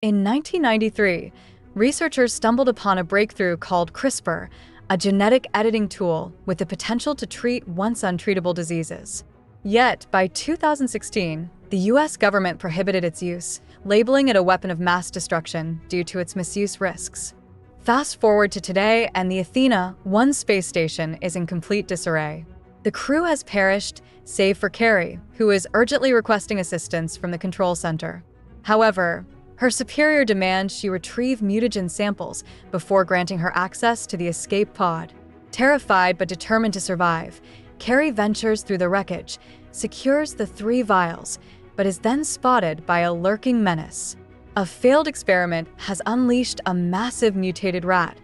In 1993, researchers stumbled upon a breakthrough called CRISPR, a genetic editing tool with the potential to treat once untreatable diseases. Yet, by 2016, the US government prohibited its use, labeling it a weapon of mass destruction due to its misuse risks. Fast forward to today, and the Athena 1 space station is in complete disarray. The crew has perished, save for Carrie, who is urgently requesting assistance from the control center. However, her superior demands she retrieve mutagen samples before granting her access to the escape pod. Terrified but determined to survive, Carrie ventures through the wreckage, secures the 3 vials, but is then spotted by a lurking menace. A failed experiment has unleashed a massive mutated rat,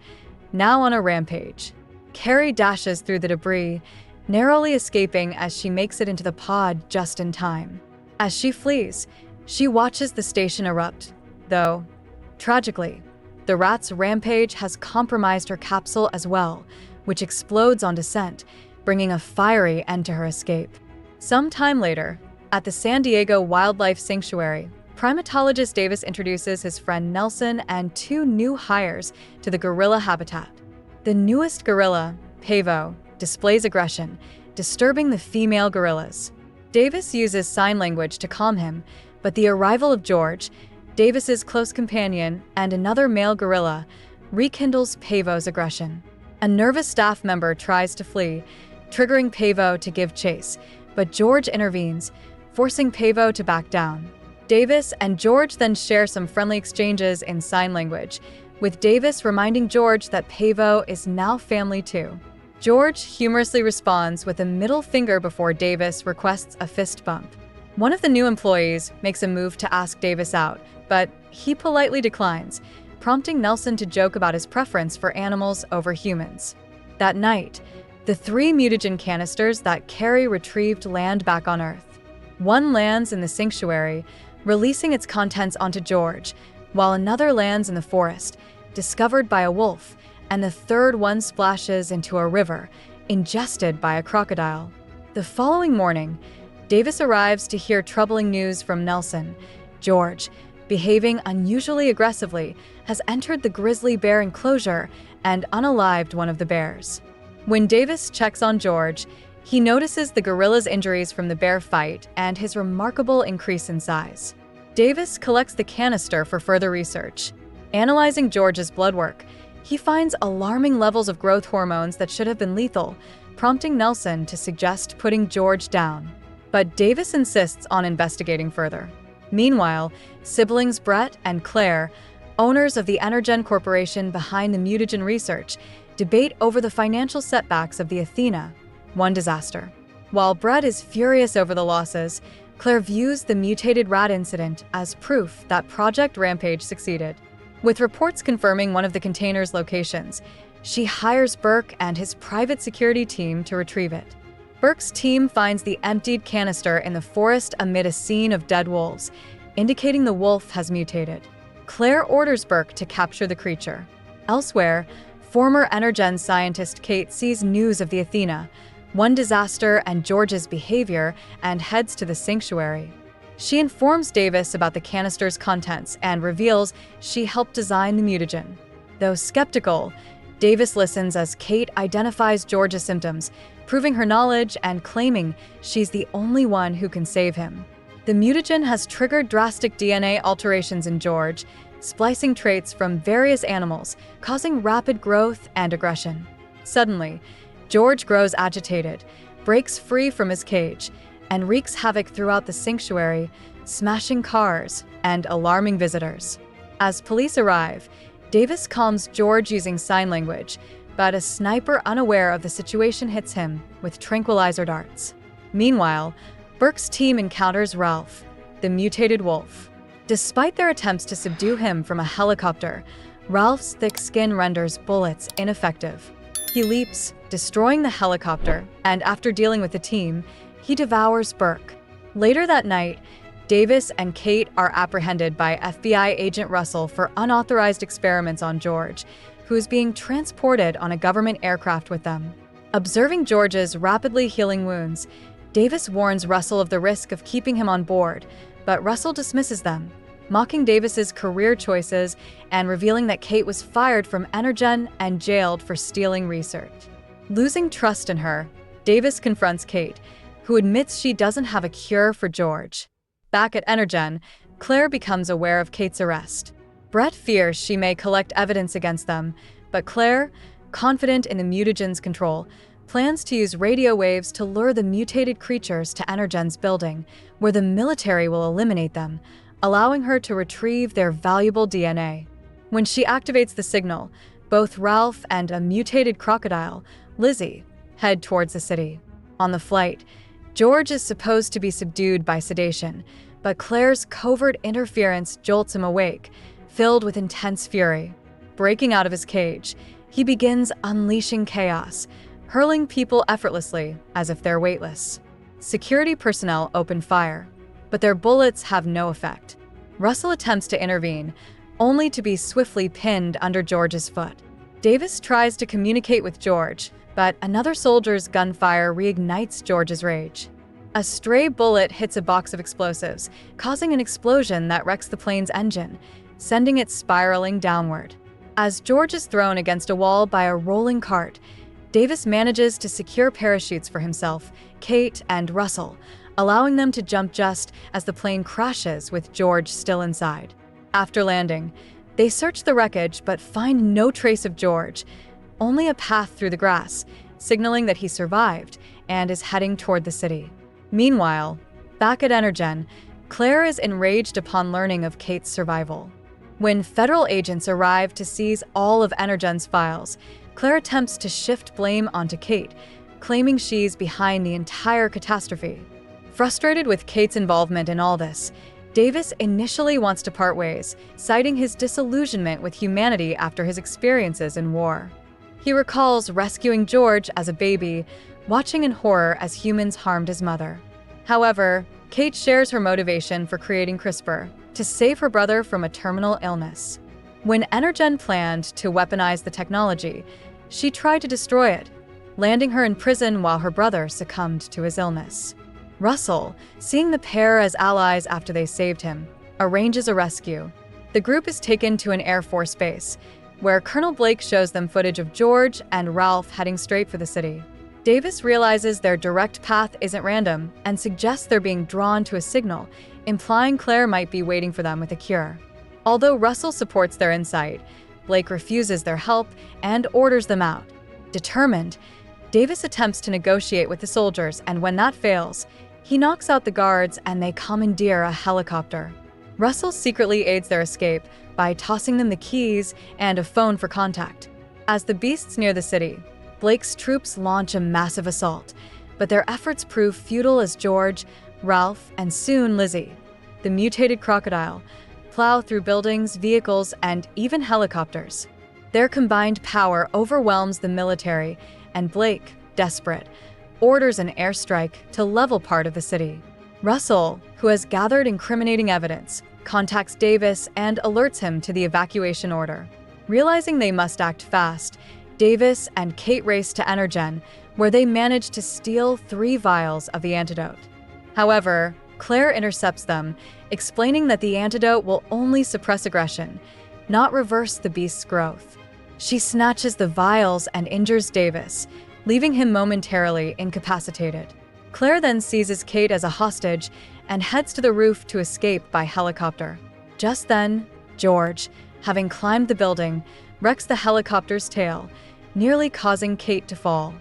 now on a rampage. Carrie dashes through the debris, narrowly escaping as she makes it into the pod just in time. As she flees, she watches the station erupt, though, tragically, the rat's rampage has compromised her capsule as well, which explodes on descent, bringing a fiery end to her escape. Some time later, at the San Diego Wildlife Sanctuary, primatologist Davis introduces his friend Nelson and 2 new hires to the gorilla habitat. The newest gorilla, Pavo, displays aggression, disturbing the female gorillas. Davis uses sign language to calm him, but the arrival of George, Davis's close companion, and another male gorilla rekindles Pavo's aggression. A nervous staff member tries to flee, triggering Pavo to give chase, but George intervenes, forcing Pavo to back down. Davis and George then share some friendly exchanges in sign language, with Davis reminding George that Pavo is now family too. George humorously responds with a middle finger before Davis requests a fist bump. One of the new employees makes a move to ask Davis out, but he politely declines, prompting Nelson to joke about his preference for animals over humans. That night, the 3 mutagen canisters that Carrie retrieved land back on Earth. One lands in the sanctuary, releasing its contents onto George, while another lands in the forest, discovered by a wolf, and the third one splashes into a river, ingested by a crocodile. The following morning, Davis arrives to hear troubling news from Nelson. George, behaving unusually aggressively, has entered the grizzly bear enclosure and unalived one of the bears. When Davis checks on George, he notices the gorilla's injuries from the bear fight and his remarkable increase in size. Davis collects the canister for further research. Analyzing George's blood work, he finds alarming levels of growth hormones that should have been lethal, prompting Nelson to suggest putting George down. But Davis insists on investigating further. Meanwhile, siblings Brett and Claire, owners of the Energen Corporation behind the mutagen research, debate over the financial setbacks of the Athena 1 disaster. While Brett is furious over the losses, Claire views the mutated rat incident as proof that Project Rampage succeeded. With reports confirming one of the container's locations, she hires Burke and his private security team to retrieve it. Burke's team finds the emptied canister in the forest amid a scene of dead wolves, indicating the wolf has mutated. Claire orders Burke to capture the creature. Elsewhere, former Energen scientist Kate sees news of the Athena 1 disaster and George's behavior and heads to the sanctuary. She informs Davis about the canister's contents and reveals she helped design the mutagen. Though skeptical, Davis listens as Kate identifies George's symptoms, proving her knowledge and claiming she's the only one who can save him. The mutagen has triggered drastic DNA alterations in George, splicing traits from various animals, causing rapid growth and aggression. Suddenly, George grows agitated, breaks free from his cage, and wreaks havoc throughout the sanctuary, smashing cars and alarming visitors. As police arrive, Davis calms George using sign language, but a sniper unaware of the situation hits him with tranquilizer darts. Meanwhile, Burke's team encounters Ralph, the mutated wolf. Despite their attempts to subdue him from a helicopter, Ralph's thick skin renders bullets ineffective. He leaps, destroying the helicopter, and after dealing with the team, he devours Burke. Later that night, Davis and Kate are apprehended by FBI agent Russell for unauthorized experiments on George, who is being transported on a government aircraft with them. Observing George's rapidly healing wounds, Davis warns Russell of the risk of keeping him on board, but Russell dismisses them, mocking Davis's career choices and revealing that Kate was fired from Energen and jailed for stealing research. Losing trust in her, Davis confronts Kate, who admits she doesn't have a cure for George. Back at Energen, Claire becomes aware of Kate's arrest. Brett fears she may collect evidence against them, but Claire, confident in the mutagen's control, plans to use radio waves to lure the mutated creatures to Energen's building, where the military will eliminate them, allowing her to retrieve their valuable DNA. When she activates the signal, both Ralph and a mutated crocodile, Lizzie, head towards the city. On the flight, George is supposed to be subdued by sedation, but Claire's covert interference jolts him awake, filled with intense fury. Breaking out of his cage, he begins unleashing chaos, hurling people effortlessly as if they're weightless. Security personnel open fire, but their bullets have no effect. Russell attempts to intervene, only to be swiftly pinned under George's foot. Davis tries to communicate with George, but another soldier's gunfire reignites George's rage. A stray bullet hits a box of explosives, causing an explosion that wrecks the plane's engine, sending it spiraling downward. As George is thrown against a wall by a rolling cart, Davis manages to secure parachutes for himself, Kate, and Russell, allowing them to jump just as the plane crashes with George still inside. After landing, they search the wreckage but find no trace of George, only a path through the grass, signaling that he survived and is heading toward the city. Meanwhile, back at Energen, Claire is enraged upon learning of Kate's survival. When federal agents arrive to seize all of Energen's files, Claire attempts to shift blame onto Kate, claiming she's behind the entire catastrophe. Frustrated with Kate's involvement in all this, Davis initially wants to part ways, citing his disillusionment with humanity after his experiences in war. He recalls rescuing George as a baby, watching in horror as humans harmed his mother. However, Kate shares her motivation for creating CRISPR to save her brother from a terminal illness. When Energen planned to weaponize the technology, she tried to destroy it, landing her in prison while her brother succumbed to his illness. Russell, seeing the pair as allies after they saved him, arranges a rescue. The group is taken to an Air Force base, where Colonel Blake shows them footage of George and Ralph heading straight for the city. Davis realizes their direct path isn't random and suggests they're being drawn to a signal, implying Claire might be waiting for them with a cure. Although Russell supports their insight, Blake refuses their help and orders them out. Determined, Davis attempts to negotiate with the soldiers, and when that fails, he knocks out the guards and they commandeer a helicopter. Russell secretly aids their escape by tossing them the keys and a phone for contact. As the beasts near the city, Blake's troops launch a massive assault, but their efforts prove futile as George, Ralph, and soon Lizzie, the mutated crocodile, plow through buildings, vehicles, and even helicopters. Their combined power overwhelms the military, and Blake, desperate, orders an airstrike to level part of the city. Russell, who has gathered incriminating evidence, contacts Davis and alerts him to the evacuation order. Realizing they must act fast, Davis and Kate race to Energen, where they manage to steal 3 vials of the antidote. However, Claire intercepts them, explaining that the antidote will only suppress aggression, not reverse the beast's growth. She snatches the vials and injures Davis, leaving him momentarily incapacitated. Claire then seizes Kate as a hostage and heads to the roof to escape by helicopter. Just then, George, having climbed the building, wrecks the helicopter's tail, nearly causing Kate to fall.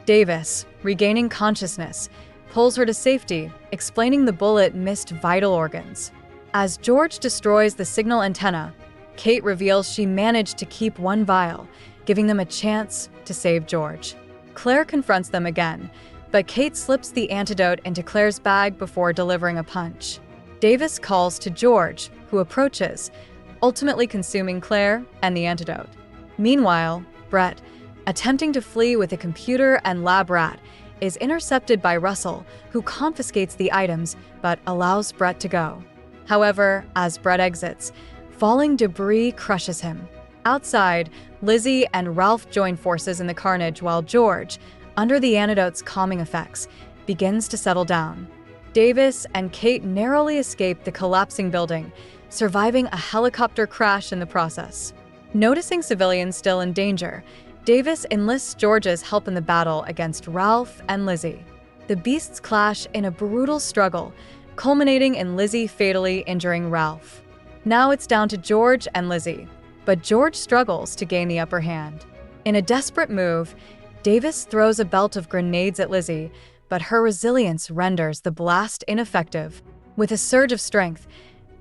Davis, regaining consciousness, pulls her to safety, explaining the bullet missed vital organs. As George destroys the signal antenna, Kate reveals she managed to keep 1 vial, giving them a chance to save George. Claire confronts them again, but Kate slips the antidote into Claire's bag before delivering a punch. Davis calls to George, who approaches, ultimately consuming Claire and the antidote. Meanwhile, Brett, attempting to flee with a computer and lab rat, is intercepted by Russell, who confiscates the items but allows Brett to go. However, as Brett exits, falling debris crushes him. Outside, Lizzie and Ralph join forces in the carnage while George, under the antidote's calming effects, begins to settle down. Davis and Kate narrowly escape the collapsing building, surviving a helicopter crash in the process. Noticing civilians still in danger, Davis enlists George's help in the battle against Ralph and Lizzie. The beasts clash in a brutal struggle, culminating in Lizzie fatally injuring Ralph. Now it's down to George and Lizzie, but George struggles to gain the upper hand. In a desperate move, Davis throws a belt of grenades at Lizzie, but her resilience renders the blast ineffective. With a surge of strength,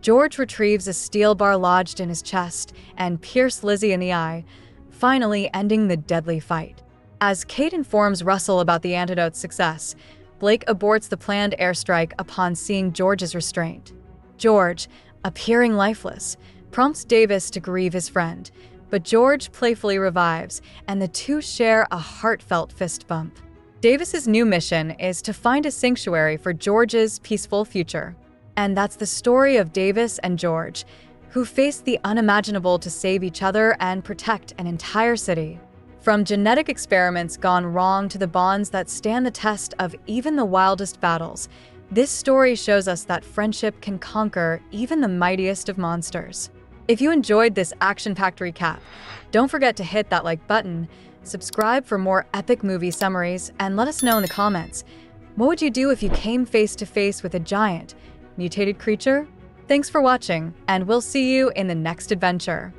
George retrieves a steel bar lodged in his chest and pierces Lizzie in the eye, finally ending the deadly fight. As Kate informs Russell about the antidote's success, Blake aborts the planned airstrike upon seeing George's restraint. George, appearing lifeless, prompts Davis to grieve his friend, but George playfully revives, and the two share a heartfelt fist bump. Davis's new mission is to find a sanctuary for George's peaceful future. And that's the story of Davis and George, who face the unimaginable to save each other and protect an entire city. From genetic experiments gone wrong to the bonds that stand the test of even the wildest battles, this story shows us that friendship can conquer even the mightiest of monsters. If you enjoyed this action-packed recap, don't forget to hit that like button, subscribe for more epic movie summaries, and let us know in the comments, what would you do if you came face to face with a giant, mutated creature? Thanks for watching, and we'll see you in the next adventure.